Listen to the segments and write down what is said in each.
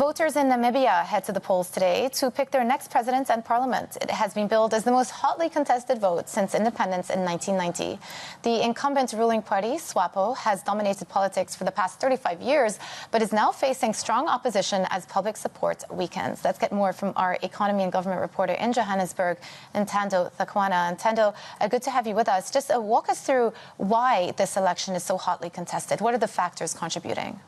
Voters in Namibia head to the polls today to pick their next president and parliament. It has been billed as the most hotly contested vote since independence in 1990. The incumbent ruling party, SWAPO, has dominated politics for the past 35 years, but is now facing strong opposition as public support weakens. Let's get more from our economy and government reporter in Johannesburg, Ntando Thukwana. Ntando, good to have you with us. Just walk us through why this election is so hotly contested. What are the factors contributing?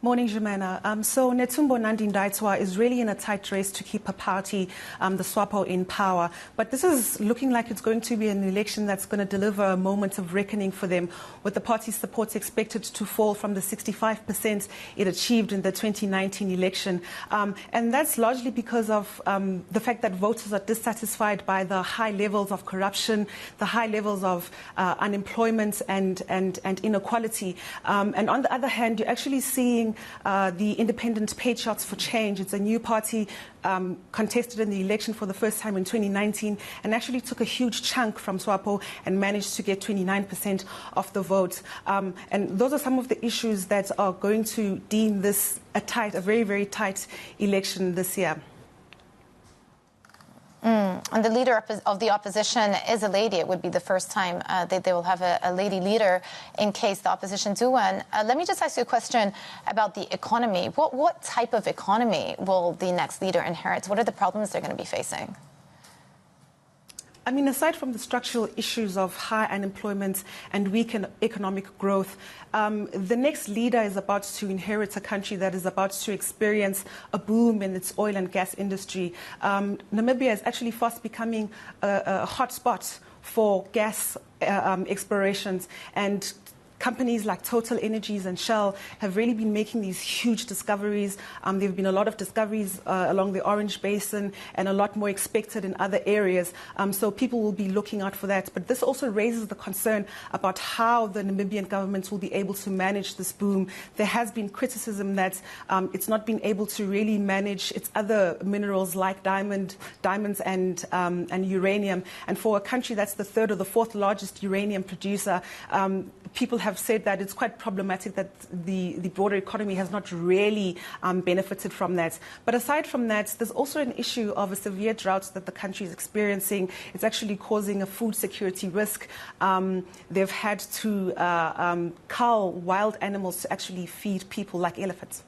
Morning, Jumena. So Netumbo Nandi-Ndaitwah is really in a tight race to keep her party, the SWAPO, in power. But this is looking like it's going to be an election that's going to deliver a moment of reckoning for them, with the party's support expected to fall from the 65% it achieved in the 2019 election. And that's largely because of the fact that voters are dissatisfied by the high levels of corruption, the high levels of unemployment and inequality. And on the other hand, you're actually seeing the Independent Patriots for Change. It's a new party contested in the election for the first time in 2019 and actually took a huge chunk from SWAPO and managed to get 29% of the vote. And those are some of the issues that are going to deem this a very, very tight election this year. And the leader of the opposition is a lady. It would be the first time they will have a lady leader in case the opposition do win. Let me just ask you a question about the economy. What type of economy will the next leader inherit? What are the problems they're going to be facing? I mean, aside from the structural issues of high unemployment and weak economic growth, the next leader is about to inherit a country that is about to experience a boom in its oil and gas industry. Namibia is actually fast becoming a hot spot for gas explorations, and companies like Total Energies and Shell have really been making these huge discoveries. There have been a lot of discoveries along the Orange Basin and a lot more expected in other areas. So people will be looking out for that. But this also raises the concern about how the Namibian government will be able to manage this boom. There has been criticism that it's not been able to really manage its other minerals like diamonds and uranium. And for a country that's the third or the fourth largest uranium producer, people have said that it's quite problematic that the broader economy has not really benefited from that. But aside from that, there's also an issue of a severe drought that the country is experiencing. It's actually causing a food security risk. They've had to cull wild animals to actually feed people, like elephants.